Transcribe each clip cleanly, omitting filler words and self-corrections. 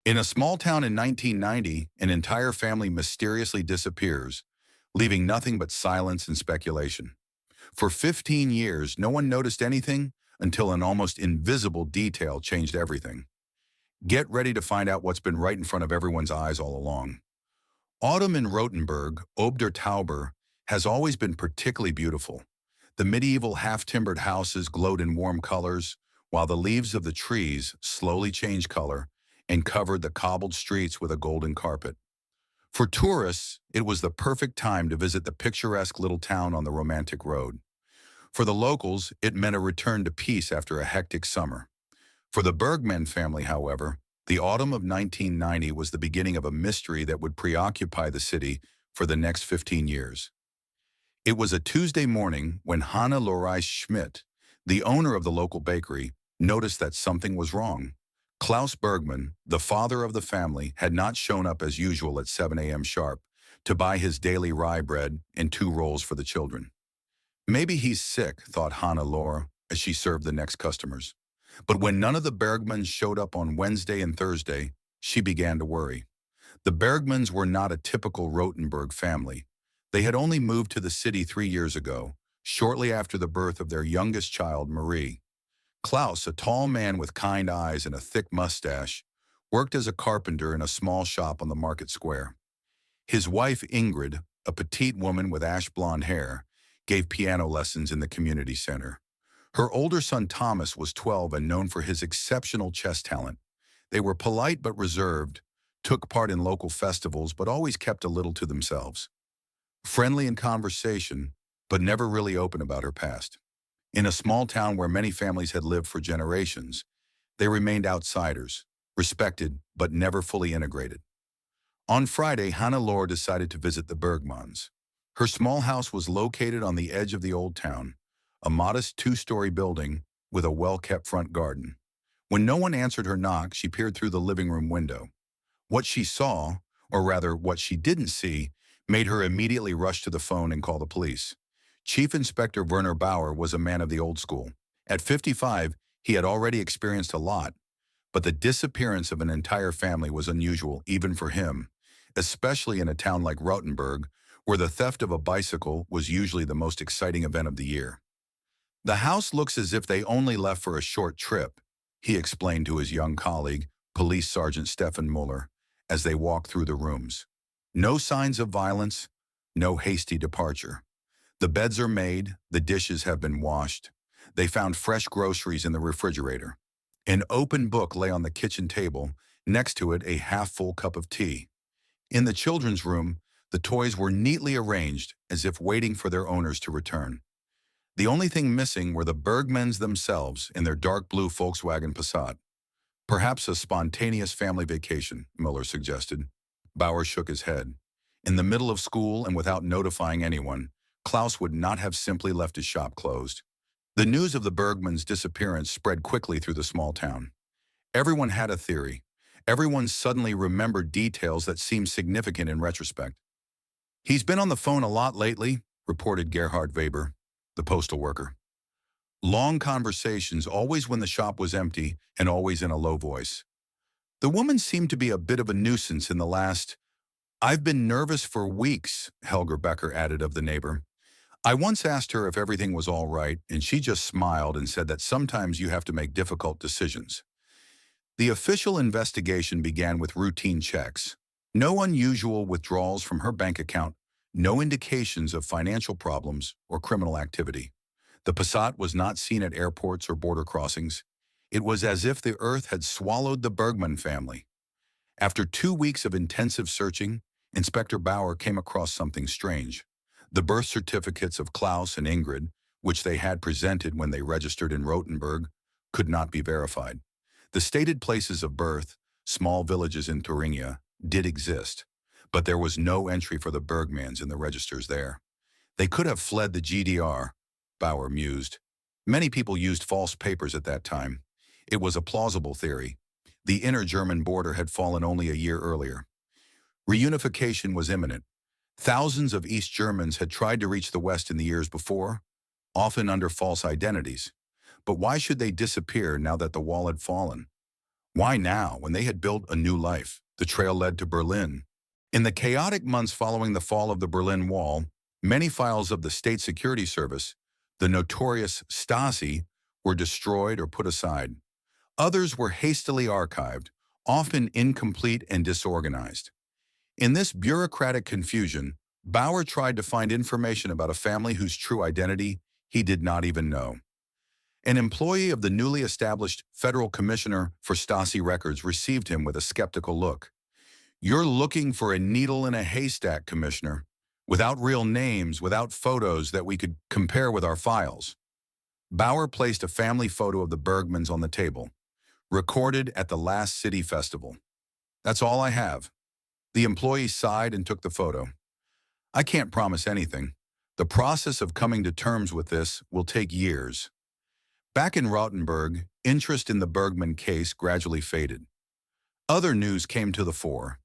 In a small town in 1990, an entire family mysteriously disappears, leaving nothing but silence and speculation. For 15 years, no one noticed anything until an almost invisible detail changed everything. Get ready to find out what's been right in front of everyone's eyes all along. Autumn in Rothenburg, Ob der Tauber, has always been particularly beautiful. The medieval half-timbered houses glowed in warm colors, while the leaves of the trees slowly changed color and covered the cobbled streets with a golden carpet. For tourists, it was the perfect time to visit the picturesque little town on the romantic road. For the locals, it meant a return to peace after a hectic summer. For the Bergman family, however, the autumn of 1990 was the beginning of a mystery that would preoccupy the city for the next 15 years. It was a Tuesday morning when Hanna Lorais Schmidt, the owner of the local bakery, noticed that something was wrong. Klaus Bergman, the father of the family, had not shown up as usual at 7 a.m. sharp to buy his daily rye bread and 2 rolls for the children. Maybe he's sick, thought Hannah Laura as she served the next customers. But when none of the Bergmans showed up on Wednesday and Thursday, she began to worry. The Bergmans were not a typical Rothenburg family. They had only moved to the city 3 years ago, shortly after the birth of their youngest child, Marie. Klaus, a tall man with kind eyes and a thick mustache, worked as a carpenter in a small shop on the market square. His wife, Ingrid, a petite woman with ash blonde hair, gave piano lessons in the community center. Her older son, Thomas, was 12 and known for his exceptional chess talent. They were polite but reserved, took part in local festivals but always kept a little to themselves. Friendly in conversation, but never really open about her past. In a small town where many families had lived for generations, they remained outsiders, respected but never fully integrated. On Friday, Hannelore decided to visit the Bergmans. Her small house was located on the edge of the old town, a modest 2-story building with a well-kept front garden. When no one answered her knock, she peered through the living room window. What she saw, or rather what she didn't see, made her immediately rush to the phone and call the police. Chief Inspector Werner Bauer was a man of the old school. At 55, he had already experienced a lot, but the disappearance of an entire family was unusual even for him, especially in a town like Rothenburg, where the theft of a bicycle was usually the most exciting event of the year. "The house looks as if they only left for a short trip," he explained to his young colleague, Police Sergeant Stefan Muller, as they walked through the rooms. "No signs of violence, no hasty departure. The beds are made, the dishes have been washed. They found fresh groceries in the refrigerator. An open book lay on the kitchen table, next to it a half-full cup of tea. In the children's room, the toys were neatly arranged as if waiting for their owners to return. The only thing missing were the Bergmans themselves in their dark blue Volkswagen Passat. Perhaps a spontaneous family vacation," Muller suggested. Bauer shook his head. In the middle of school and without notifying anyone, Klaus would not have simply left his shop closed. The news of the Bergmans' disappearance spread quickly through the small town. Everyone had a theory. Everyone suddenly remembered details that seemed significant in retrospect. "He's been on the phone a lot lately," reported Gerhard Weber, the postal worker. "Long conversations, always when the shop was empty and always in a low voice. The woman seemed to be a bit of a nuisance in the last. I've been nervous for weeks," Helger Becker added of the neighbor. "I once asked her if everything was all right, and she just smiled and said that sometimes you have to make difficult decisions." The official investigation began with routine checks. No unusual withdrawals from her bank account, no indications of financial problems or criminal activity. The Passat was not seen at airports or border crossings. It was as if the earth had swallowed the Bergman family. After 2 weeks of intensive searching, Inspector Bauer came across something strange. The birth certificates of Klaus and Ingrid, which they had presented when they registered in Rothenburg, could not be verified. The stated places of birth, small villages in Thuringia, did exist, but there was no entry for the Bergmans in the registers there. They could have fled the GDR, Bauer mused. Many people used false papers at that time. It was a plausible theory. The inner German border had fallen only a year earlier. Reunification was imminent. Thousands of East Germans had tried to reach the West in the years before, often under false identities. But why should they disappear now that the wall had fallen? Why now, when they had built a new life? The trail led to Berlin. In the chaotic months following the fall of the Berlin Wall, many files of the State Security Service, the notorious Stasi, were destroyed or put aside. Others were hastily archived, often incomplete and disorganized. In this bureaucratic confusion, Bauer tried to find information about a family whose true identity he did not even know. An employee of the newly established Federal Commissioner for Stasi Records received him with a skeptical look. "You're looking for a needle in a haystack, Commissioner, without real names, without photos that we could compare with our files." Bauer placed a family photo of the Bergmans on the table, recorded at the last city festival. "That's all I have." The employee sighed and took the photo. "I can't promise anything. The process of coming to terms with this will take years." Back in Rothenburg, interest in the Bergman case gradually faded. Other news came to the fore.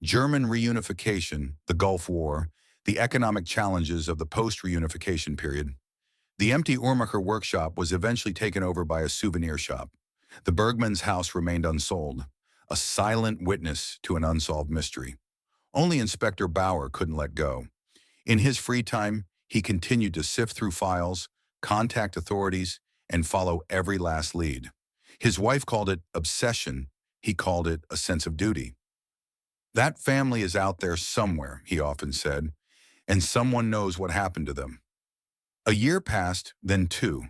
German reunification, the Gulf War, the economic challenges of the post-reunification period. The empty Uhrmacher workshop was eventually taken over by a souvenir shop. The Bergman's house remained unsold, a silent witness to an unsolved mystery. Only Inspector Bauer couldn't let go. In his free time, he continued to sift through files, contact authorities, and follow every last lead. His wife called it obsession. He called it a sense of duty. "That family is out there somewhere," he often said, "and someone knows what happened to them." A year passed, then two.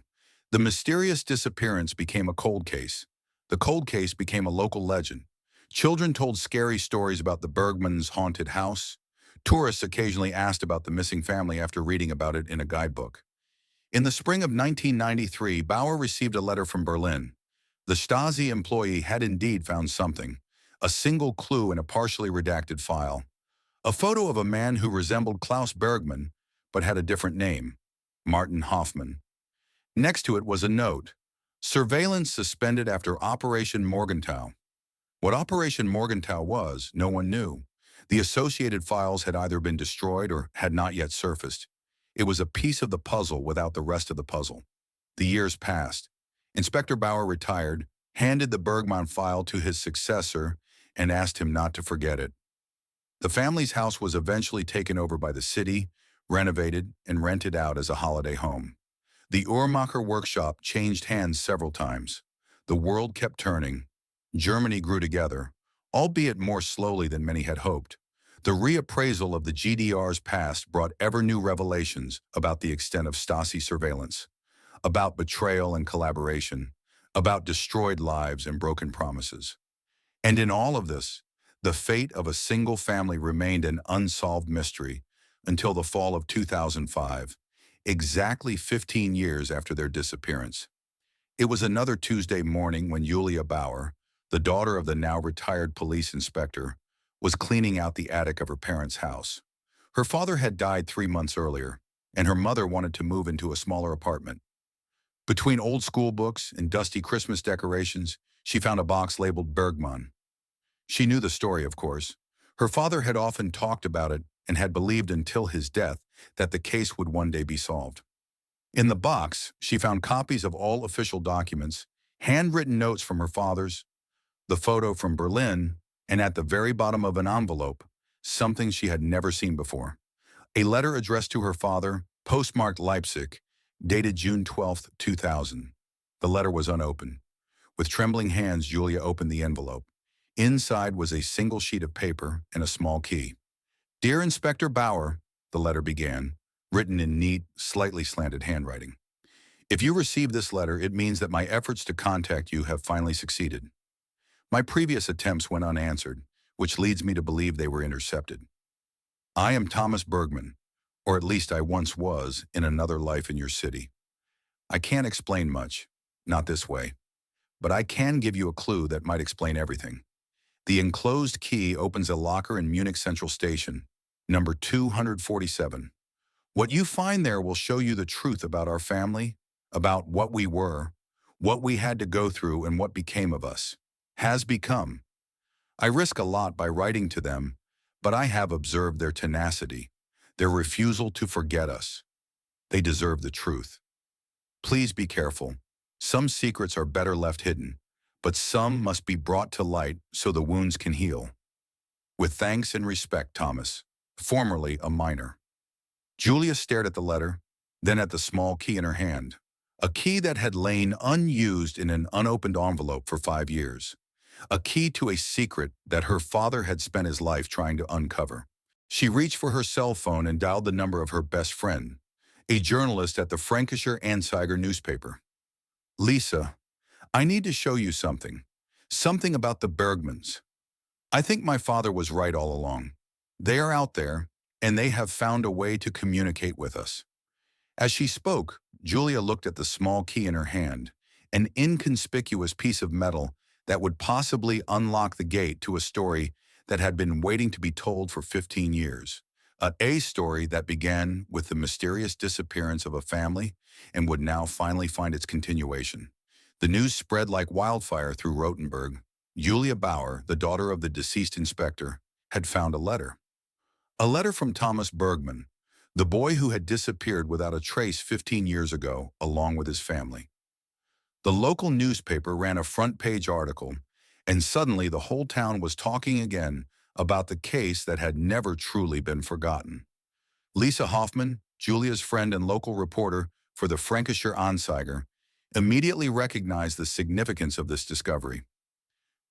The mysterious disappearance became a cold case. The cold case became a local legend. Children told scary stories about the Bergmans' haunted house. Tourists occasionally asked about the missing family after reading about it in a guidebook. In the spring of 1993, Bauer received a letter from Berlin. The Stasi employee had indeed found something, a single clue in a partially redacted file. A photo of a man who resembled Klaus Bergman, but had a different name, Martin Hoffmann. Next to it was a note: "Surveillance suspended after Operation Morgenthau." What Operation Morgenthau was, no one knew. The associated files had either been destroyed or had not yet surfaced. It was a piece of the puzzle without the rest of the puzzle. The years passed. Inspector Bauer retired, handed the Bergman file to his successor, and asked him not to forget it. The family's house was eventually taken over by the city, renovated, and rented out as a holiday home. The Uhrmacher workshop changed hands several times. The world kept turning. Germany grew together, albeit more slowly than many had hoped. The reappraisal of the GDR's past brought ever new revelations about the extent of Stasi surveillance, about betrayal and collaboration, about destroyed lives and broken promises. And in all of this, the fate of a single family remained an unsolved mystery until the fall of 2005, exactly 15 years after their disappearance. It was another Tuesday morning when Julia Bauer, the daughter of the now retired police inspector, was cleaning out the attic of her parents' house. Her father had died 3 months earlier, and her mother wanted to move into a smaller apartment. Between old school books and dusty Christmas decorations, she found a box labeled Bergman. She knew the story, of course. Her father had often talked about it and had believed until his death that the case would one day be solved. In the box, she found copies of all official documents, handwritten notes from her father's, the photo from Berlin, and at the very bottom of an envelope, something she had never seen before. A letter addressed to her father, postmarked Leipzig, dated June 12, 2000. The letter was unopened. With trembling hands, Julia opened the envelope. Inside was a single sheet of paper and a small key. "Dear Inspector Bauer," the letter began, written in neat, slightly slanted handwriting. "If you receive this letter, it means that my efforts to contact you have finally succeeded. My previous attempts went unanswered, which leads me to believe they were intercepted. I am Thomas Bergman, or at least I once was in another life in your city. I can't explain much, not this way, but I can give you a clue that might explain everything. The enclosed key opens a locker in Munich Central Station, number 247. What you find there will show you the truth about our family, about what we were, what we had to go through, and what became of us, has become. I risk a lot by writing to them, but I have observed their tenacity, their refusal to forget us. They deserve the truth. Please be careful. Some secrets are better left hidden, but some must be brought to light so the wounds can heal. With thanks and respect, Thomas, formerly a minor. Julia stared at the letter, then at the small key in her hand, a key that had lain unused in an unopened envelope for 5 years, a key to a secret that her father had spent his life trying to uncover. She reached for her cell phone and dialed the number of her best friend, a journalist at the Frankischer Anzeiger newspaper. Lisa, I need to show you something. Something about the Bergmans. I think my father was right all along. They are out there, and they have found a way to communicate with us. As she spoke, Julia looked at the small key in her hand, an inconspicuous piece of metal that would possibly unlock the gate to a story that had been waiting to be told for 15 years. A story that began with the mysterious disappearance of a family and would now finally find its continuation. The news spread like wildfire through Rothenburg. Julia Bauer, the daughter of the deceased inspector, had found a letter. A letter from Thomas Bergman, the boy who had disappeared without a trace 15 years ago, along with his family. The local newspaper ran a front-page article, and suddenly the whole town was talking again about the case that had never truly been forgotten. Lisa Hoffman, Julia's friend and local reporter for the Frankischer Anzeiger, immediately recognized the significance of this discovery.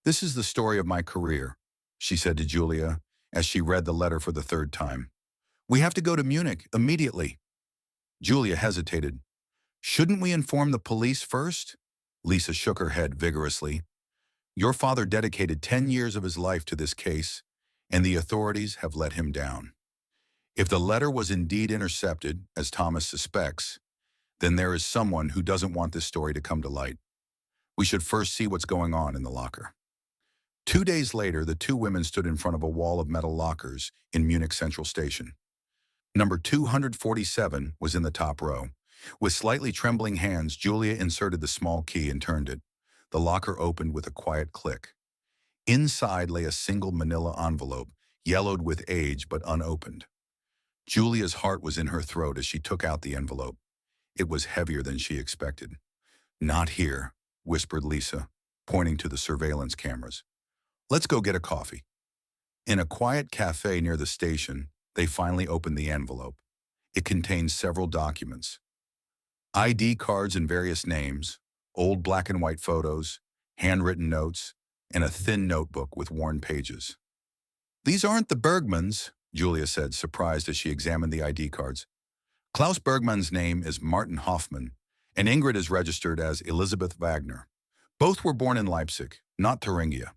"This is the story of my career," she said to Julia as she read the letter for the third time. "We have to go to Munich immediately." Julia hesitated. "Shouldn't we inform the police first?" Lisa shook her head vigorously. "Your father dedicated 10 years of his life to this case, and the authorities have let him down. If the letter was indeed intercepted, as Thomas suspects, then there is someone who doesn't want this story to come to light. We should first see what's going on in the locker." 2 days later, the two women stood in front of a wall of metal lockers in Munich Central Station. Number 247 was in the top row. With slightly trembling hands, Julia inserted the small key and turned it. The locker opened with a quiet click. Inside lay a single manila envelope, yellowed with age but unopened. Julia's heart was in her throat as she took out the envelope. It was heavier than she expected. "Not here," whispered Lisa, pointing to the surveillance cameras. "Let's go get a coffee." In a quiet cafe near the station, they finally opened the envelope. It contained several documents. ID cards in various names, old black and white photos, handwritten notes, and a thin notebook with worn pages. "These aren't the Bergmans," Julia said, surprised as she examined the ID cards. "Klaus Bergman's name is Martin Hoffman, and Ingrid is registered as Elizabeth Wagner. Both were born in Leipzig, not Thuringia."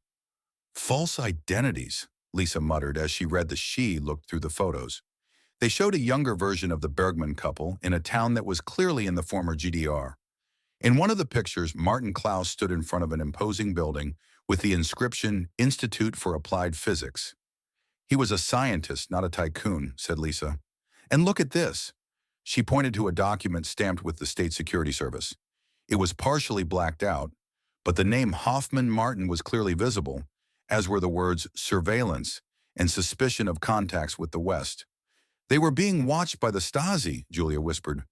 "False identities," Lisa muttered as she read the she looked through the photos. They showed a younger version of the Bergman couple in a town that was clearly in the former GDR. In one of the pictures, Martin Klaus stood in front of an imposing building with the inscription Institute for Applied Physics. "He was a scientist, not a tycoon," said Lisa. "And look at this." She pointed to a document stamped with the State Security Service. It was partially blacked out, but the name Hoffman Martin was clearly visible, as were the words surveillance and suspicion of contacts with the West. "They were being watched by the Stasi," Julia whispered.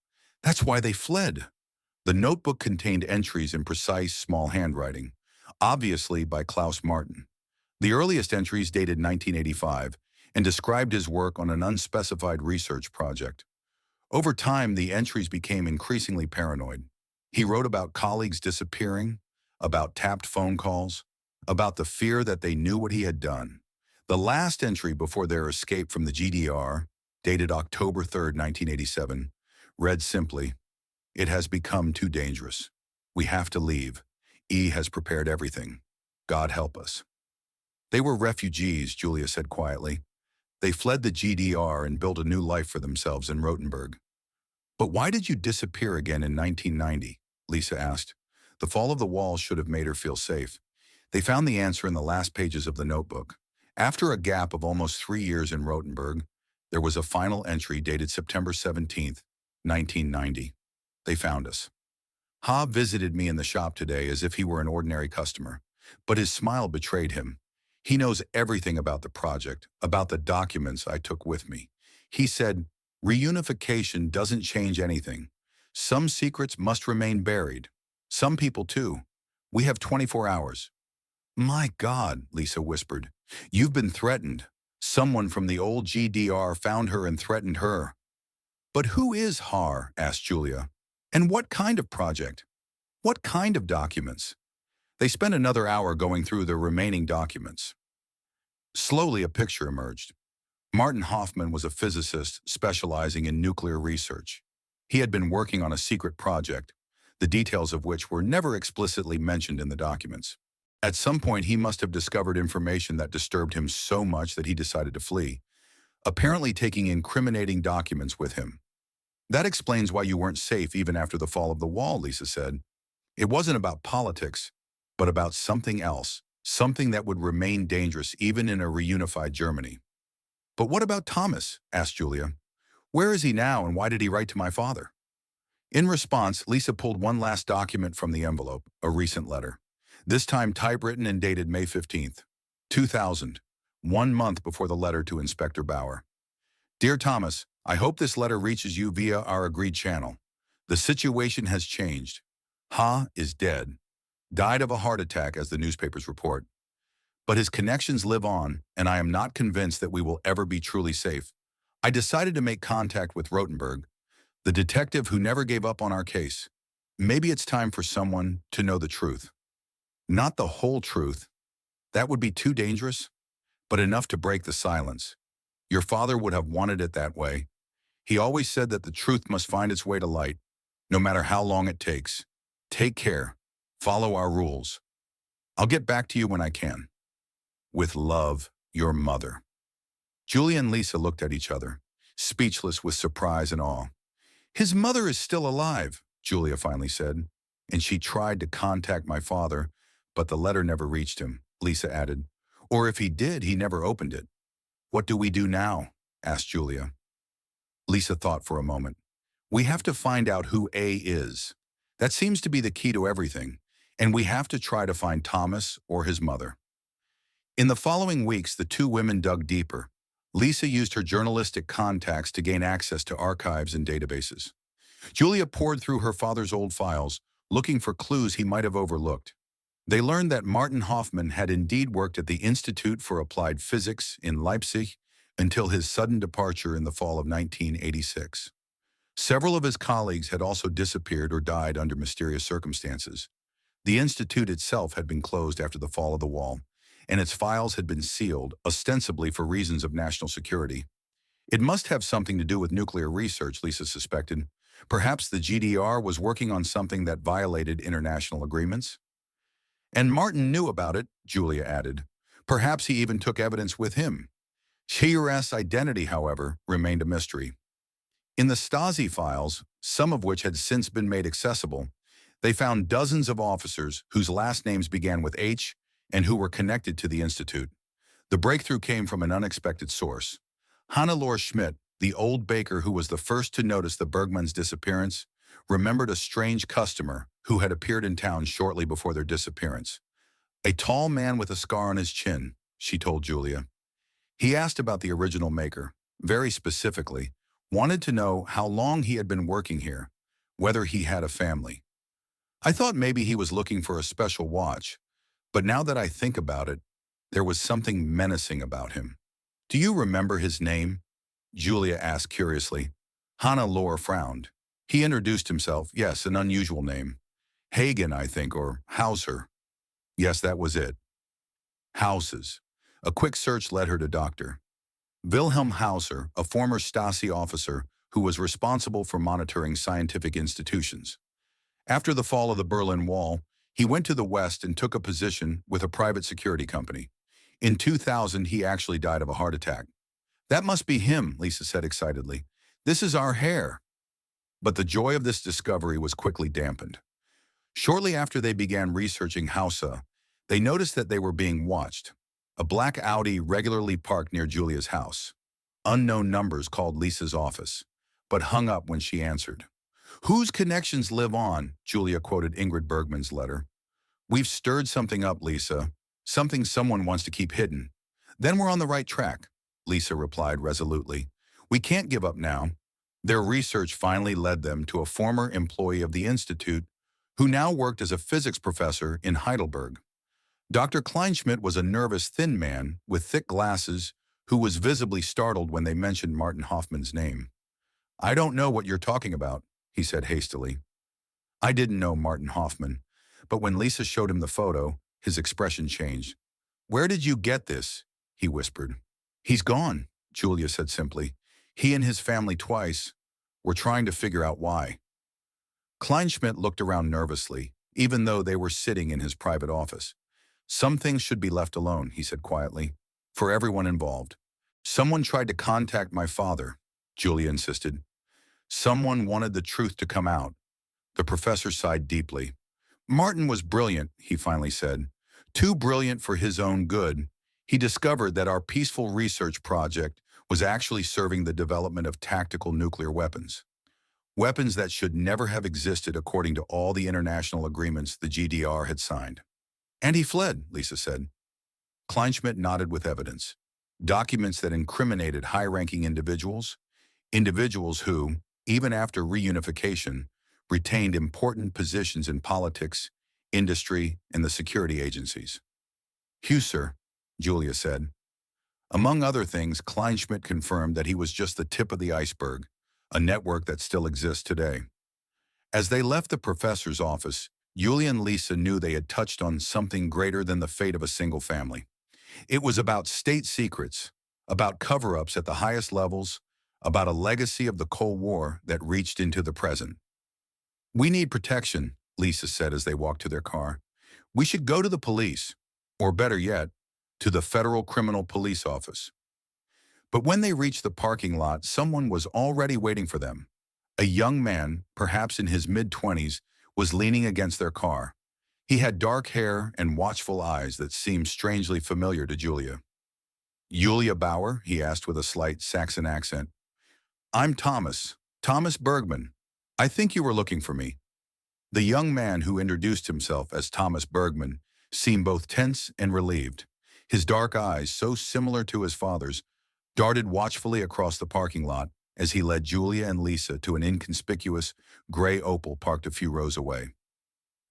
"That's why they fled." The notebook contained entries in precise, small handwriting, obviously by Klaus Martin. The earliest entries dated 1985 and described his work on an unspecified research project. Over time, the entries became increasingly paranoid. He wrote about colleagues disappearing, about tapped phone calls, about the fear that they knew what he had done. The last entry before their escape from the GDR, dated October 3, 1987, read simply, "It has become too dangerous. We have to leave. E has prepared everything. God help us." "They were refugees," Julia said quietly. "They fled the GDR and built a new life for themselves in Rothenburg." "But why did you disappear again in 1990? Lisa asked. The fall of the wall should have made her feel safe. They found the answer in the last pages of the notebook. After a gap of almost 3 years in Rothenburg, there was a final entry dated September 17, 1990. "They found us. Ha visited me in the shop today as if he were an ordinary customer, but his smile betrayed him. He knows everything about the project, about the documents I took with me. He said, 'Reunification doesn't change anything. Some secrets must remain buried. Some people too. We have 24 hours. My God, Lisa whispered. You've been threatened. Someone from the old GDR found her and threatened her. But who is Har? Asked Julia. And what kind of project? What kind of documents? They spent another hour going through the remaining documents. Slowly, a picture emerged. Martin Hoffman was a physicist specializing in nuclear research. He had been working on a secret project, the details of which were never explicitly mentioned in the documents. At some point, he must have discovered information that disturbed him so much that he decided to flee, apparently taking incriminating documents with him. That explains why you weren't safe even after the fall of the wall, Lisa said. It wasn't about politics, but about something else, something that would remain dangerous even in a reunified Germany. But what about Thomas? Asked Julia. Where is he now and why did he write to my father? In response, Lisa pulled one last document from the envelope, a recent letter. This time typewritten and dated May 15th, 2000, 1 month before the letter to Inspector Bauer. Dear Thomas, I hope this letter reaches you via our agreed channel. The situation has changed. Ha is dead. Died of a heart attack, as the newspapers report. But his connections live on, and I am not convinced that we will ever be truly safe. I decided to make contact with Rotenberg, the detective who never gave up on our case. Maybe it's time for someone to know the truth. Not the whole truth. That would be too dangerous, but enough to break the silence. Your father would have wanted it that way. He always said that the truth must find its way to light, no matter how long it takes. Take care. Follow our rules. I'll get back to you when I can. With love, your mother. Julia and Lisa looked at each other, speechless with surprise and awe. His mother is still alive, Julia finally said, and she tried to contact my father, but the letter never reached him, Lisa added. Or if he did, he never opened it. What do we do now? Asked Julia. Lisa thought for a moment. We have to find out who A is. That seems to be the key to everything, and we have to try to find Thomas or his mother. In the following weeks, the two women dug deeper. Lisa used her journalistic contacts to gain access to archives and databases. Julia poured through her father's old files, looking for clues he might have overlooked. They learned that Martin Hoffman had indeed worked at the Institute for Applied Physics in Leipzig until his sudden departure in the fall of 1986. Several of his colleagues had also disappeared or died under mysterious circumstances. The institute itself had been closed after the fall of the wall, and its files had been sealed, ostensibly for reasons of national security. It must have something to do with nuclear research, Lisa suspected. Perhaps the GDR was working on something that violated international agreements? And Martin knew about it, Julia added. Perhaps he even took evidence with him. Shearer's identity, however, remained a mystery. In the Stasi files, some of which had since been made accessible, they found dozens of officers whose last names began with H and who were connected to the Institute. The breakthrough came from an unexpected source. Hannelore Schmidt, the old baker who was the first to notice the Bergmans' disappearance, remembered a strange customer who had appeared in town shortly before their disappearance. A tall man with a scar on his chin, she told Julia. He asked about the original maker, very specifically, wanted to know how long he had been working here, whether he had a family. I thought maybe he was looking for a special watch, but now that I think about it, there was something menacing about him. Do you remember his name? Julia asked curiously. Hannelore frowned. He introduced himself. Yes, an unusual name. Hagen, I think, or Hauser. Yes, that was it. Houses. A quick search led her to Dr. Wilhelm Hauser, a former Stasi officer who was responsible for monitoring scientific institutions. After the fall of the Berlin Wall, he went to the West and took a position with a private security company. In 2000, he actually died of a heart attack. That must be him, Lisa said excitedly. This is our hair. But the joy of this discovery was quickly dampened. Shortly after they began researching Hausa, they noticed that they were being watched. A black Audi regularly parked near Julia's house. Unknown numbers called Lisa's office, but hung up when she answered. Whose connections live on, Julia quoted Ingrid Bergman's letter. We've stirred something up, Lisa. Something someone wants to keep hidden. Then we're on the right track, Lisa replied resolutely. We can't give up now. Their research finally led them to a former employee of the Institute who now worked as a physics professor in Heidelberg. Dr. Kleinschmidt was a nervous, thin man with thick glasses who was visibly startled when they mentioned Martin Hoffman's name. "I don't know what you're talking about," he said hastily. I didn't know Martin Hoffman, but when Lisa showed him the photo, his expression changed. "Where did you get this?" he whispered. "He's gone," Julia said simply. "He and his family twice. We're trying to figure out why." Kleinschmidt looked around nervously, even though they were sitting in his private office. "Some things should be left alone," he said quietly, "for everyone involved." "Someone tried to contact my father," Julia insisted. "Someone wanted the truth to come out." The professor sighed deeply. "Martin was brilliant," he finally said. "Too brilliant for his own good. He discovered that our peaceful research project was actually serving the development of tactical nuclear weapons. Weapons that should never have existed according to all the international agreements the GDR had signed." "And he fled," Lisa said. Kleinschmidt nodded with evidence. Documents that incriminated high-ranking individuals, individuals who, even after reunification, retained important positions in politics, industry, and the security agencies. "Husser," Julia said. Among other things, Kleinschmidt confirmed that he was just the tip of the iceberg, a network that still exists today. As they left the professor's office, Julia and Lisa knew they had touched on something greater than the fate of a single family. It was about state secrets, about cover-ups at the highest levels, about a legacy of the Cold War that reached into the present. "We need protection," Lisa said as they walked to their car. "We should go to the police, or better yet, to the Federal Criminal Police Office." But when they reached the parking lot, someone was already waiting for them. A young man, perhaps in his mid-20s, was leaning against their car. He had dark hair and watchful eyes that seemed strangely familiar to Julia. "Julia Bauer?" he asked with a slight Saxon accent. "I'm Thomas Bergman. I think you were looking for me." The young man who introduced himself as Thomas Bergman seemed both tense and relieved. His dark eyes, so similar to his father's, darted watchfully across the parking lot as he led Julia and Lisa to an inconspicuous gray Opel parked a few rows away.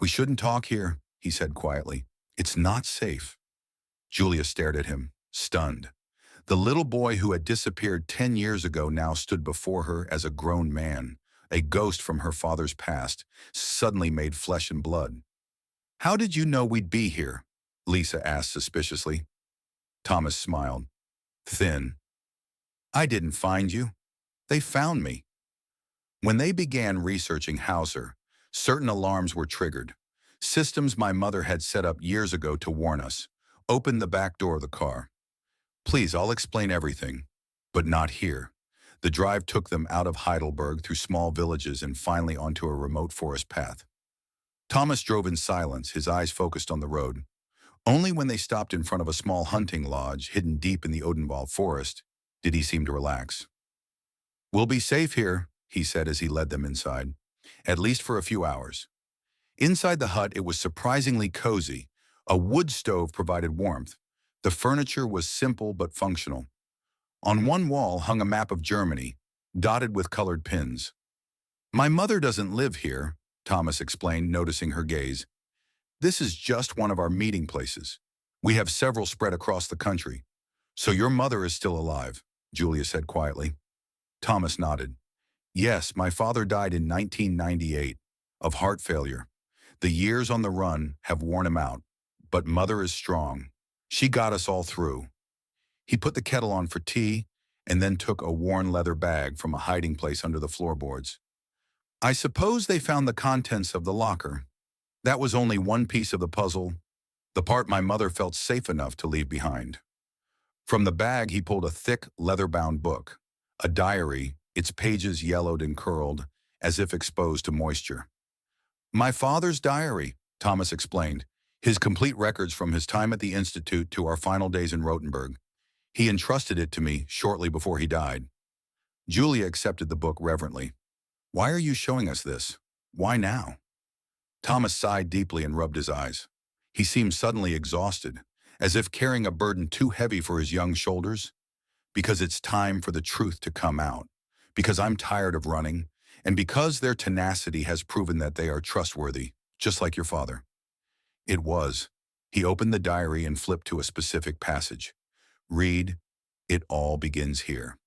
"We shouldn't talk here," he said quietly. "It's not safe." Julia stared at him, stunned. The little boy who had disappeared 10 years ago now stood before her as a grown man, a ghost from her father's past, suddenly made flesh and blood. "How did you know we'd be here?" Lisa asked suspiciously. Thomas smiled. Thin. "I didn't find you. They found me." When they began researching Hauser, certain alarms were triggered. Systems my mother had set up years ago to warn us. "Open the back door of the car." "Please, I'll explain everything." But not here. The drive took them out of Heidelberg through small villages and finally onto a remote forest path. Thomas drove in silence, his eyes focused on the road. Only when they stopped in front of a small hunting lodge hidden deep in the Odenwald forest did he seem to relax. "We'll be safe here," he said as he led them inside, "at least for a few hours." Inside the hut, it was surprisingly cozy. A wood stove provided warmth. The furniture was simple but functional. On one wall hung a map of Germany, dotted with colored pins. "My mother doesn't live here," Thomas explained, noticing her gaze. "This is just one of our meeting places. We have several spread across the country." "So your mother is still alive," Julia said quietly. Thomas nodded. "Yes, my father died in 1998, of heart failure. The years on the run have worn him out, but Mother is strong. She got us all through." He put the kettle on for tea and then took a worn leather bag from a hiding place under the floorboards. "I suppose they found the contents of the locker. That was only one piece of the puzzle, the part my mother felt safe enough to leave behind." From the bag, he pulled a thick, leather-bound book, a diary, its pages yellowed and curled, as if exposed to moisture. "My father's diary," Thomas explained, "his complete records from his time at the Institute to our final days in Rothenburg. He entrusted it to me shortly before he died." Julia accepted the book reverently. "Why are you showing us this? Why now?" Thomas sighed deeply and rubbed his eyes. He seemed suddenly exhausted, as if carrying a burden too heavy for his young shoulders. "Because it's time for the truth to come out. Because I'm tired of running, and because their tenacity has proven that they are trustworthy." just like your father. It was. He opened the diary and flipped to a specific passage. Read, "It all begins here."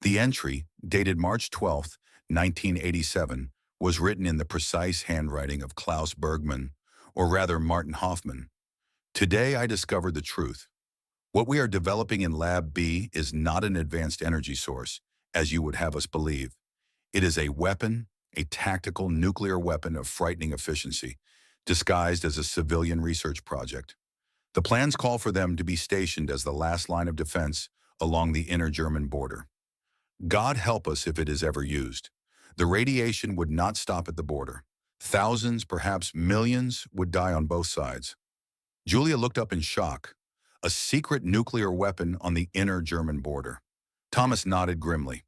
The entry, dated March 12th, 1987, was written in the precise handwriting of Klaus Bergman, or rather Martin Hoffman. Today I discovered the truth. What we are developing in Lab B is not an advanced energy source, as you would have us believe. It is a weapon, a tactical nuclear weapon of frightening efficiency, disguised as a civilian research project. The plans call for them to be stationed as the last line of defense along the inner German border. God help us if it is ever used. The radiation would not stop at the border. Thousands, perhaps millions, would die on both sides. Julia looked up in shock. A secret nuclear weapon on the inner German border. Thomas nodded grimly.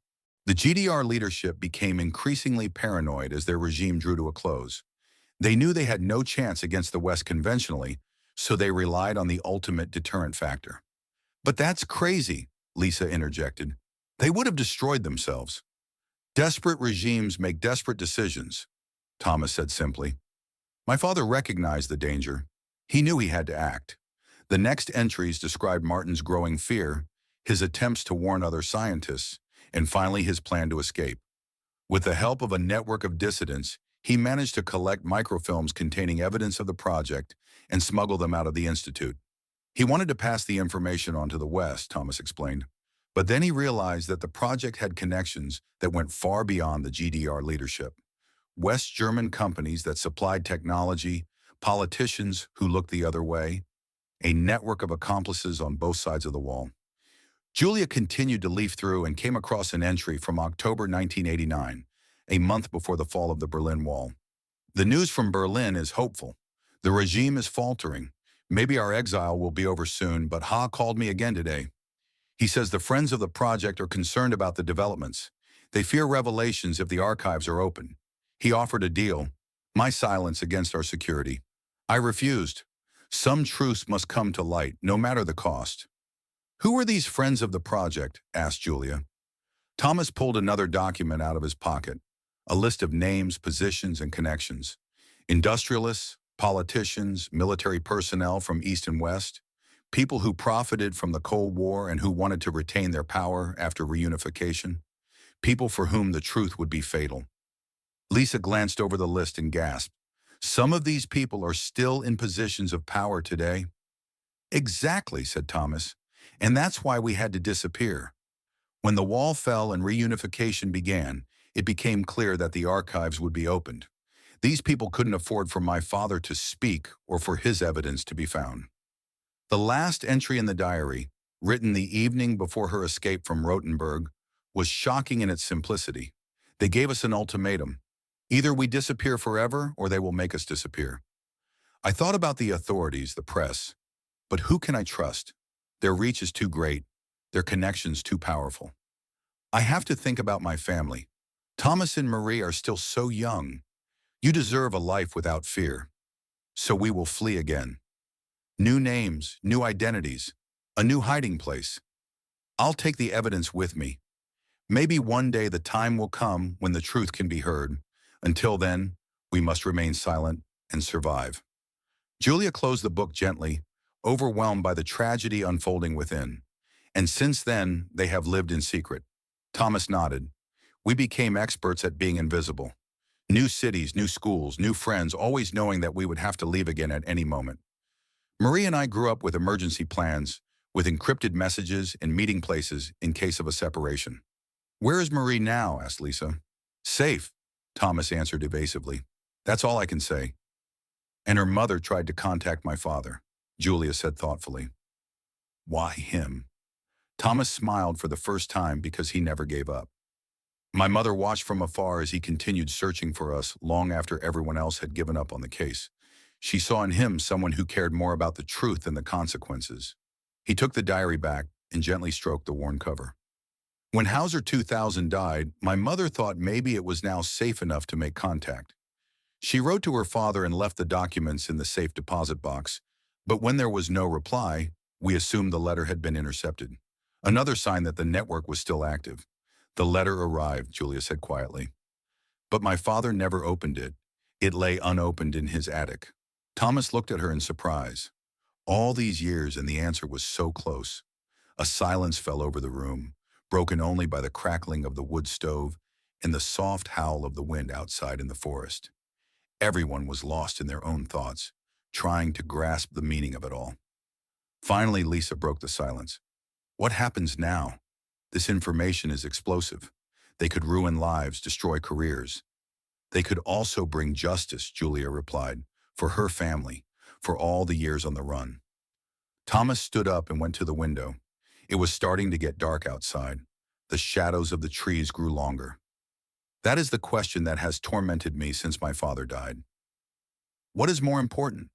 The GDR leadership became increasingly paranoid as their regime drew to a close. They knew they had no chance against the West conventionally, so they relied on the ultimate deterrent factor. But that's crazy, Lisa interjected. They would have destroyed themselves. Desperate regimes make desperate decisions, Thomas said simply. My father recognized the danger. He knew he had to act. The next entries described Martin's growing fear, his attempts to warn other scientists, and finally his plan to escape. With the help of a network of dissidents, he managed to collect microfilms containing evidence of the project and smuggle them out of the institute. He wanted to pass the information on to the West, Thomas explained. But then he realized that the project had connections that went far beyond the GDR leadership. West German companies that supplied technology, politicians who looked the other way, a network of accomplices on both sides of the wall. Julia continued to leaf through and came across an entry from October 1989, a month before the fall of the Berlin Wall. The news from Berlin is hopeful. The regime is faltering. Maybe our exile will be over soon, but Ha called me again today. He says the friends of the project are concerned about the developments. They fear revelations if the archives are open. He offered a deal, my silence against our security. I refused. Some truths must come to light, no matter the cost. Who are these friends of the project? Asked Julia. Thomas pulled another document out of his pocket, a list of names, positions, and connections. Industrialists, politicians, military personnel from East and West, people who profited from the Cold War and who wanted to retain their power after reunification, people for whom the truth would be fatal. Lisa glanced over the list and gasped. Some of these people are still in positions of power today. Exactly, said Thomas. And that's why we had to disappear. When the wall fell and reunification began, it became clear that the archives would be opened. These people couldn't afford for my father to speak or for his evidence to be found. The last entry in the diary, written the evening before her escape from Rothenburg, was shocking in its simplicity. They gave us an ultimatum. Either we disappear forever or they will make us disappear. I thought about the authorities, the press. But who can I trust? Their reach is too great, their connections too powerful. I have to think about my family. Thomas and Marie are still so young. You deserve a life without fear. So we will flee again. New names, new identities, a new hiding place. I'll take the evidence with me. Maybe one day the time will come when the truth can be heard. Until then, we must remain silent and survive. Julia closed the book gently, overwhelmed by the tragedy unfolding within. And since then, they have lived in secret. Thomas nodded. We became experts at being invisible. New cities, new schools, new friends, always knowing that we would have to leave again at any moment. Marie and I grew up with emergency plans, with encrypted messages and meeting places in case of a separation. Where is Marie now? Asked Lisa. Safe, Thomas answered evasively. That's all I can say. And her mother tried to contact my father, Julia said thoughtfully. Why him? Thomas smiled for the first time because he never gave up. My mother watched from afar as he continued searching for us long after everyone else had given up on the case. She saw in him someone who cared more about the truth than the consequences. He took the diary back and gently stroked the worn cover. When Hauser 2000 died, my mother thought maybe it was now safe enough to make contact. She wrote to her father and left the documents in the safe deposit box, but when there was no reply, we assumed the letter had been intercepted. Another sign that the network was still active. The letter arrived, Julia said quietly. But my father never opened it. It lay unopened in his attic. Thomas looked at her in surprise. All these years and the answer was so close. A silence fell over the room, broken only by the crackling of the wood stove and the soft howl of the wind outside in the forest. Everyone was lost in their own thoughts, trying to grasp the meaning of it all. Finally, Lisa broke the silence. What happens now? This information is explosive. They could ruin lives, destroy careers. They could also bring justice, Julia replied, for her family, for all the years on the run. Thomas stood up and went to the window. It was starting to get dark outside. The shadows of the trees grew longer. That is the question that has tormented me since my father died. What is more important?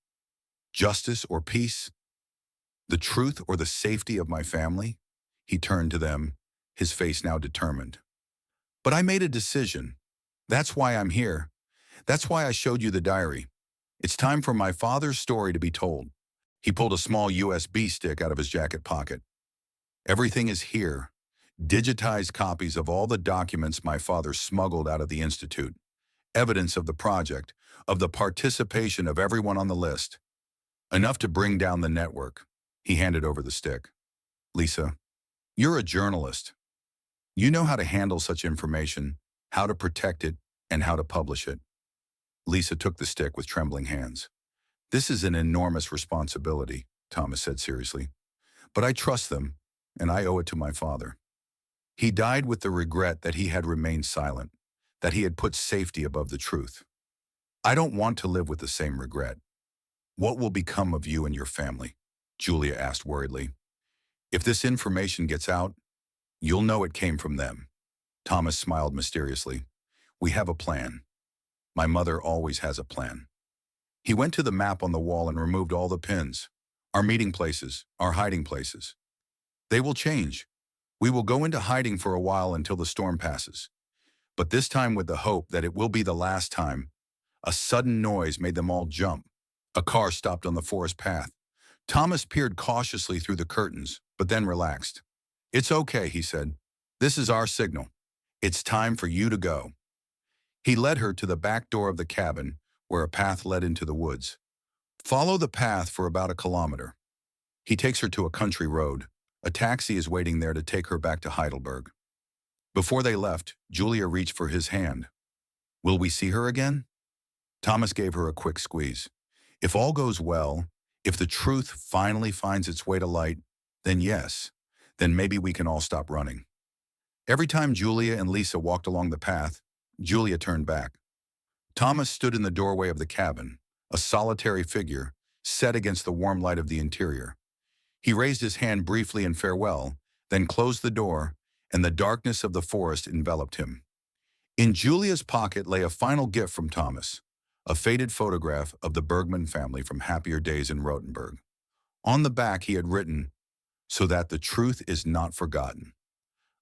Justice or peace? The truth or the safety of my family? He turned to them, his face now determined. But I made a decision. That's why I'm here. That's why I showed you the diary. It's time for my father's story to be told. He pulled a small USB stick out of his jacket pocket. Everything is here. Digitized copies of all the documents my father smuggled out of the Institute. Evidence of the project, of the participation of everyone on the list. Enough to bring down the network. He handed over the stick. Lisa, you're a journalist. You know how to handle such information, how to protect it, and how to publish it. Lisa took the stick with trembling hands. This is an enormous responsibility, Thomas said seriously. But I trust them, and I owe it to my father. He died with the regret that he had remained silent, that he had put safety above the truth. I don't want to live with the same regret. What will become of you and your family? Julia asked worriedly. If this information gets out, you'll know it came from them. Thomas smiled mysteriously. We have a plan. My mother always has a plan. He went to the map on the wall and removed all the pins. Our meeting places, our hiding places. They will change. We will go into hiding for a while until the storm passes. But this time with the hope that it will be the last time. A sudden noise made them all jump. A car stopped on the forest path. Thomas peered cautiously through the curtains, but then relaxed. It's okay, he said. This is our signal. It's time for you to go. He led her to the back door of the cabin, where a path led into the woods. Follow the path for about 1 kilometer. He takes her to a country road. A taxi is waiting there to take her back to Heidelberg. Before they left, Julia reached for his hand. Will we see her again? Thomas gave her a quick squeeze. If all goes well, if the truth finally finds its way to light, then yes, then maybe we can all stop running. Every time Julia and Lisa walked along the path, Julia turned back. Thomas stood in the doorway of the cabin, a solitary figure, set against the warm light of the interior. He raised his hand briefly in farewell, then closed the door, and the darkness of the forest enveloped him. In Julia's pocket lay a final gift from Thomas, a faded photograph of the Bergman family from happier days in Rothenburg. On the back he had written, "So that the truth is not forgotten."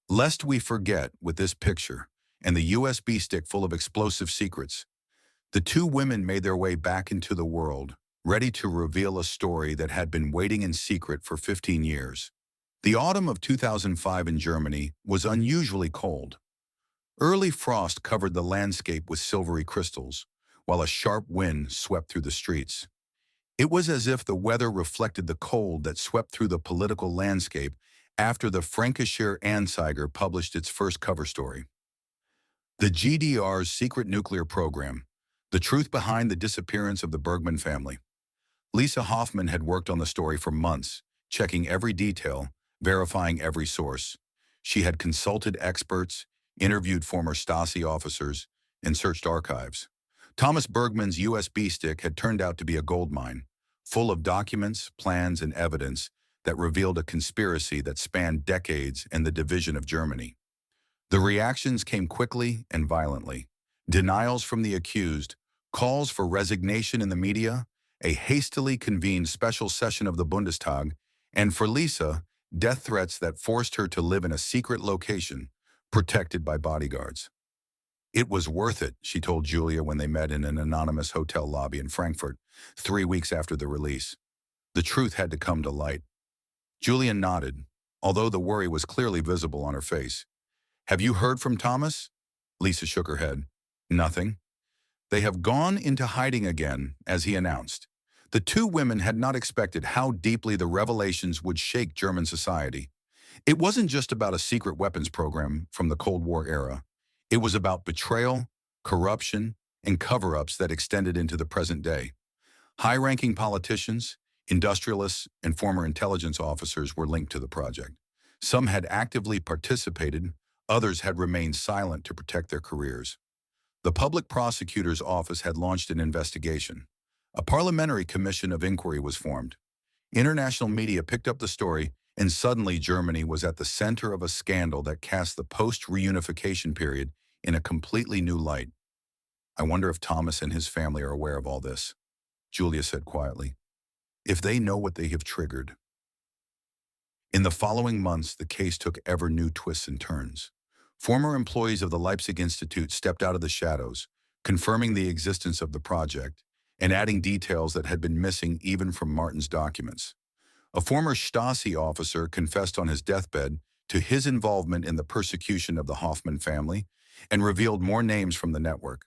Lest we forget, with this picture and the USB stick full of explosive secrets, the two women made their way back into the world, ready to reveal a story that had been waiting in secret for 15 years. The autumn of 2005 in Germany was unusually cold. Early frost covered the landscape with silvery crystals, while a sharp wind swept through the streets. It was as if the weather reflected the cold that swept through the political landscape after the Frankischer Anzeiger published its first cover story. The GDR's secret nuclear program, the truth behind the disappearance of the Bergman family. Lisa Hoffman had worked on the story for months, checking every detail, verifying every source. She had consulted experts, interviewed former Stasi officers, and searched archives. Thomas Bergman's USB stick had turned out to be a goldmine, full of documents, plans, and evidence that revealed a conspiracy that spanned decades and the division of Germany. The reactions came quickly and violently. Denials from the accused, calls for resignation in the media, a hastily convened special session of the Bundestag, and for Lisa, death threats that forced her to live in a secret location, protected by bodyguards. It was worth it, she told Julia when they met in an anonymous hotel lobby in Frankfurt, 3 weeks after the release. The truth had to come to light. Julia nodded, although the worry was clearly visible on her face. Have you heard from Thomas? Lisa shook her head. Nothing. They have gone into hiding again, as he announced. The two women had not expected how deeply the revelations would shake German society. It wasn't just about a secret weapons program from the Cold War era. It was about betrayal, corruption, and cover-ups that extended into the present day. High-ranking politicians, industrialists, and former intelligence officers were linked to the project. Some had actively participated, others had remained silent to protect their careers. The public prosecutor's office had launched an investigation. A parliamentary commission of inquiry was formed. International media picked up the story, and suddenly Germany was at the center of a scandal that cast the post-reunification period in a completely new light. I wonder if Thomas and his family are aware of all this, Julia said quietly. If they know what they have triggered. In the following months, the case took ever new twists and turns. Former employees of the Leipzig Institute stepped out of the shadows, confirming the existence of the project and adding details that had been missing even from Martin's documents. A former Stasi officer confessed on his deathbed to his involvement in the persecution of the Hoffman family and revealed more names from the network.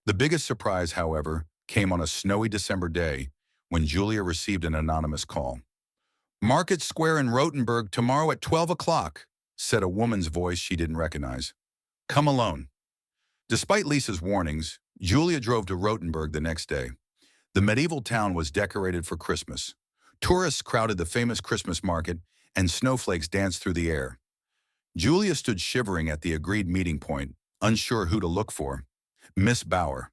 The biggest surprise, however, came on a snowy December day when Julia received an anonymous call. "Market Square in Rothenburg tomorrow at 12 o'clock, said a woman's voice she didn't recognize. Come alone. Despite Lisa's warnings, Julia drove to Rothenburg the next day. The medieval town was decorated for Christmas. Tourists crowded the famous Christmas market, and snowflakes danced through the air. Julia stood shivering at the agreed meeting point, unsure who to look for. Miss Bauer.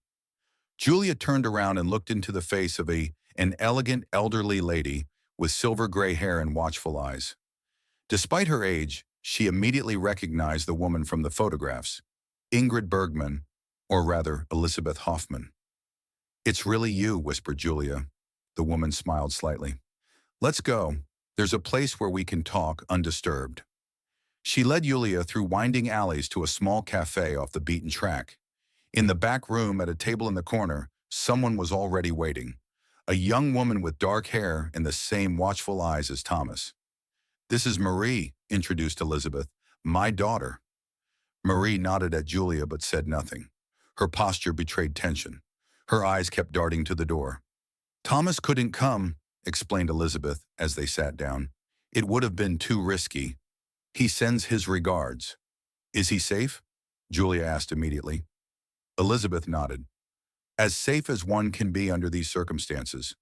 Julia turned around and looked into the face of an elegant elderly lady with silver gray hair and watchful eyes. Despite her age, she immediately recognized the woman from the photographs, Ingrid Bergman, or rather Elizabeth Hoffman. It's really you, whispered Julia. The woman smiled slightly. Let's go. There's a place where we can talk undisturbed. She led Julia through winding alleys to a small cafe off the beaten track. In the back room at a table in the corner, someone was already waiting. A young woman with dark hair and the same watchful eyes as Thomas. This is Marie, introduced Elizabeth, my daughter. Marie nodded at Julia but said nothing. Her posture betrayed tension. Her eyes kept darting to the door. Thomas couldn't come, explained Elizabeth as they sat down. It would have been too risky. He sends his regards. Is he safe? Julia asked immediately. Elizabeth nodded. As safe as one can be under these circumstances.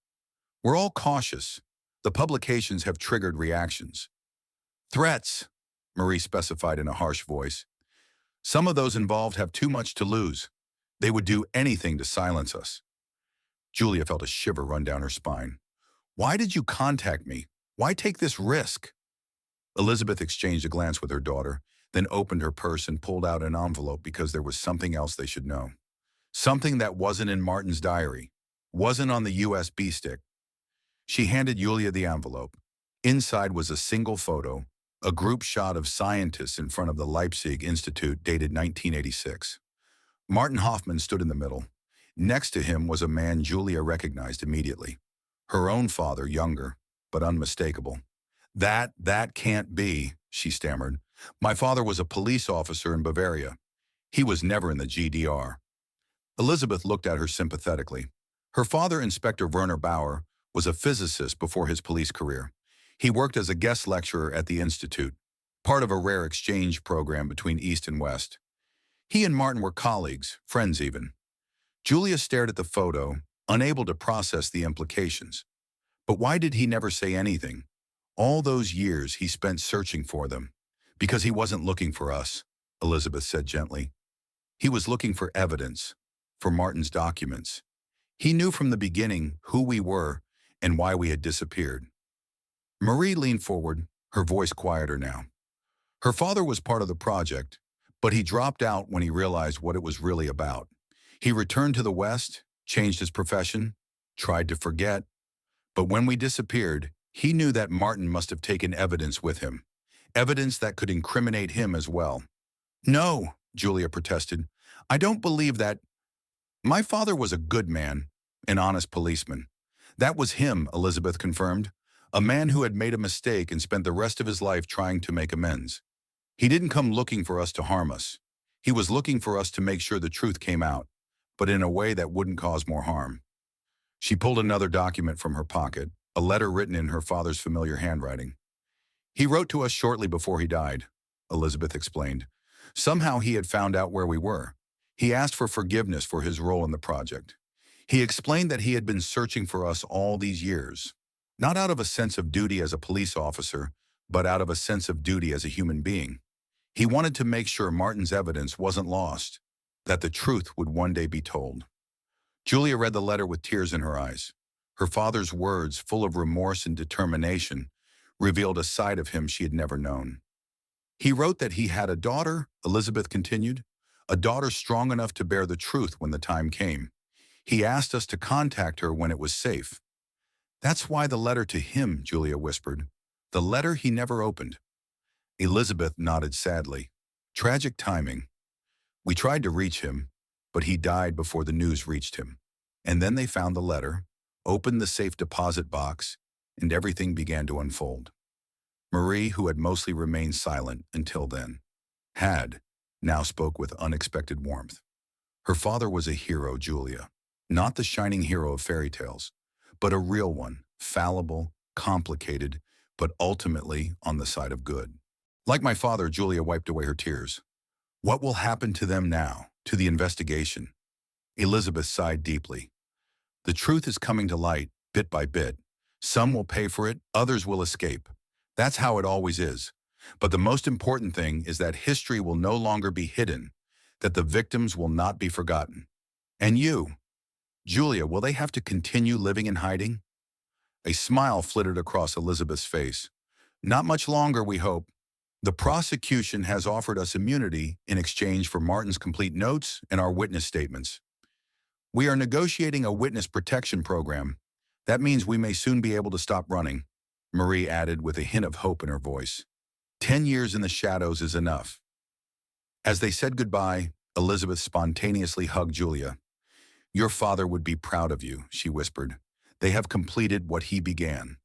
We're all cautious. The publications have triggered reactions. Threats, Marie specified in a harsh voice. Some of those involved have too much to lose. They would do anything to silence us. Julia felt a shiver run down her spine. Why did you contact me? Why take this risk? Elizabeth exchanged a glance with her daughter, then opened her purse and pulled out an envelope because there was something else they should know. Something that wasn't in Martin's diary, wasn't on the USB stick. She handed Julia the envelope. Inside was a single photo, a group shot of scientists in front of the Leipzig Institute dated 1986. Martin Hoffman stood in the middle. Next to him was a man Julia recognized immediately. Her own father, younger, but unmistakable. That can't be, she stammered. My father was a police officer in Bavaria. He was never in the GDR. Elizabeth looked at her sympathetically. Her father, Inspector Werner Bauer, was a physicist before his police career. He worked as a guest lecturer at the Institute, part of a rare exchange program between East and West. He and Martin were colleagues, friends even. Julia stared at the photo, unable to process the implications. But why did he never say anything? All those years he spent searching for them. Because he wasn't looking for us, Elizabeth said gently. He was looking for evidence, for Martin's documents. He knew from the beginning who we were and why we had disappeared. Marie leaned forward, her voice quieter now. Her father was part of the project, but he dropped out when he realized what it was really about. He returned to the West, changed his profession, tried to forget. But when we disappeared, he knew that Martin must have taken evidence with him. Evidence that could incriminate him as well. No, Julia protested. I don't believe that. My father was a good man, an honest policeman. That was him, Elizabeth confirmed. A man who had made a mistake and spent the rest of his life trying to make amends. He didn't come looking for us to harm us. He was looking for us to make sure the truth came out. but in a way that wouldn't cause more harm. She pulled another document from her pocket, a letter written in her father's familiar handwriting. "He wrote to us shortly before he died," Elizabeth explained. "Somehow he had found out where we were. He asked for forgiveness for his role in the project. He explained that he had been searching for us all these years, not out of a sense of duty as a police officer, but out of a sense of duty as a human being. He wanted to make sure Martin's evidence wasn't lost, that the truth would one day be told." Julia read the letter with tears in her eyes. Her father's words, full of remorse and determination, revealed a side of him she had never known. "He wrote that he had a daughter," Elizabeth continued, "a daughter strong enough to bear the truth when the time came. He asked us to contact her when it was safe." "That's why the letter to him," Julia whispered. "The letter he never opened." Elizabeth nodded sadly. "Tragic timing. We tried to reach him, but he died before the news reached him. And then they found the letter, opened the safe deposit box, and everything began to unfold." Marie, who had mostly remained silent until then, now spoke with unexpected warmth. Her father was a hero, Julia. Not the shining hero of fairy tales, but a real one, fallible, complicated, but ultimately on the side of good. "Like my father," Julia wiped away her tears. "What will happen to them now, to the investigation?" Elizabeth sighed deeply. "The truth is coming to light, bit by bit. Some will pay for it, others will escape. That's how it always is. But the most important thing is that history will no longer be hidden, that the victims will not be forgotten. And you, Julia, will they have to continue living in hiding?" A smile flitted across Elizabeth's face. "Not much longer, we hope. The prosecution has offered us immunity in exchange for Martin's complete notes and our witness statements. We are negotiating a witness protection program. That means we may soon be able to stop running," Marie added with a hint of hope in her voice. 10 years in the shadows is enough." As they said goodbye, Elizabeth spontaneously hugged Julia. "Your father would be proud of you," she whispered. "They have completed what he began."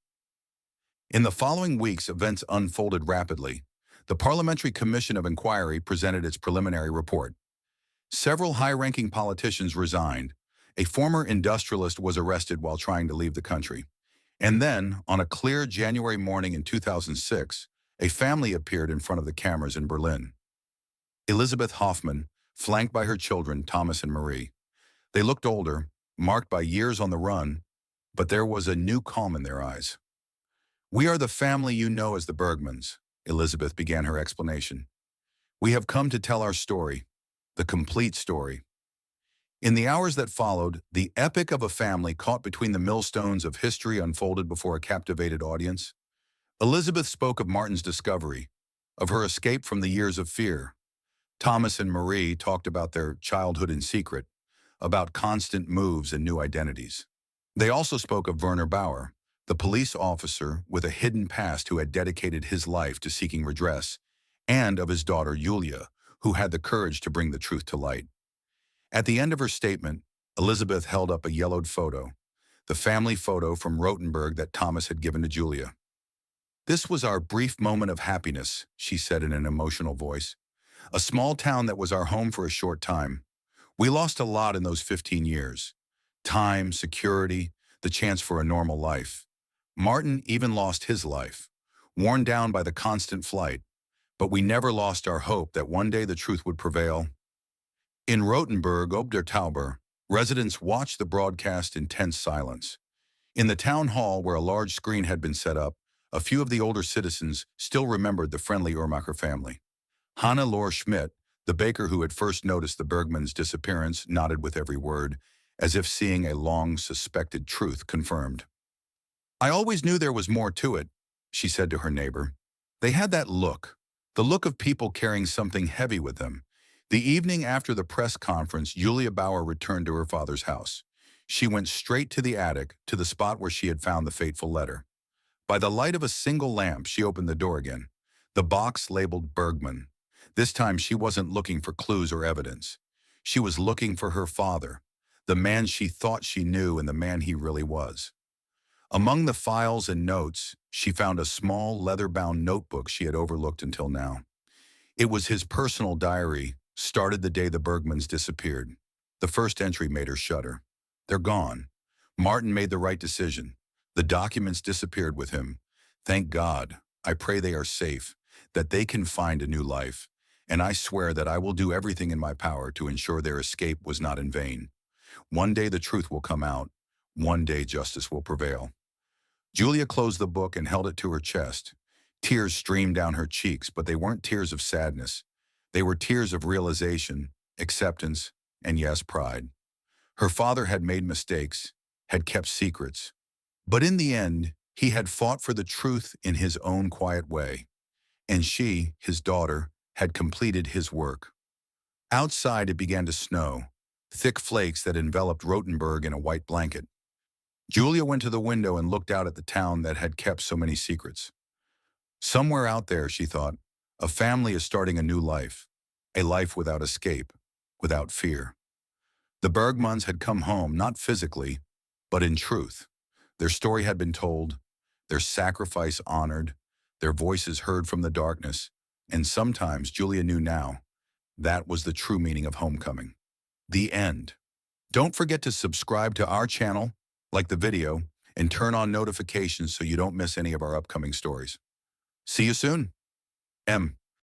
In the following weeks, events unfolded rapidly. The Parliamentary Commission of Inquiry presented its preliminary report. Several high-ranking politicians resigned. A former industrialist was arrested while trying to leave the country. And then, on a clear January morning in 2006, a family appeared in front of the cameras in Berlin. Elizabeth Hoffman, flanked by her children, Thomas and Marie. They looked older, marked by years on the run, but there was a new calm in their eyes. "We are the family you know as the Bergmans," Elizabeth began her explanation. "We have come to tell our story, the complete story." In the hours that followed, the epic of a family caught between the millstones of history unfolded before a captivated audience. Elizabeth spoke of Martin's discovery, of her escape from the years of fear. Thomas and Marie talked about their childhood in secret, about constant moves and new identities. They also spoke of Werner Bauer, the police officer with a hidden past who had dedicated his life to seeking redress, and of his daughter Julia, who had the courage to bring the truth to light. At the end of her statement, Elizabeth held up a yellowed photo, the family photo from Rothenburg that Thomas had given to Julia. "This was our brief moment of happiness," she said in an emotional voice. "A small town that was our home for a short time. We lost a lot in those 15 years. Time, security, the chance for a normal life. Martin even lost his life, worn down by the constant flight. But we never lost our hope that one day the truth would prevail." In Rothenburg ob der Tauber, residents watched the broadcast in tense silence. In the town hall where a large screen had been set up, a few of the older citizens still remembered the friendly Uhrmacher family. Hannelore Schmidt, the baker who had first noticed the Bergmans' disappearance, nodded with every word, as if seeing a long-suspected truth confirmed. "I always knew there was more to it," she said to her neighbor. "They had that look, the look of people carrying something heavy with them." The evening after the press conference, Julia Bauer returned to her father's house. She went straight to the attic, to the spot where she had found the fateful letter. By the light of a single lamp, she opened the door again. The box labeled Bergman. This time she wasn't looking for clues or evidence. She was looking for her father, the man she thought she knew and the man he really was. Among the files and notes, she found a small leather-bound notebook she had overlooked until now. It was his personal diary, started the day the Bergmans disappeared. The first entry made her shudder. They're gone. Martin made the right decision. The documents disappeared with him. Thank God. I pray they are safe, that they can find a new life, and I swear that I will do everything in my power to ensure their escape was not in vain. One day the truth will come out. One day justice will prevail. Julia closed the book and held it to her chest. Tears streamed down her cheeks, but they weren't tears of sadness. They were tears of realization, acceptance, and yes, pride. Her father had made mistakes, had kept secrets, but in the end, he had fought for the truth in his own quiet way, and she, his daughter, had completed his work. Outside it began to snow, thick flakes that enveloped Rothenburg in a white blanket. Julia went to the window and looked out at the town that had kept so many secrets. Somewhere out there, she thought, a family is starting a new life, a life without escape, without fear. The Bergmans had come home, not physically, but in truth. Their story had been told, their sacrifice honored, their voices heard from the darkness, and sometimes, Julia knew now, that was the true meaning of homecoming. The end. Don't forget to subscribe to our channel, like the video, and turn on notifications so you don't miss any of our upcoming stories. See you soon. M.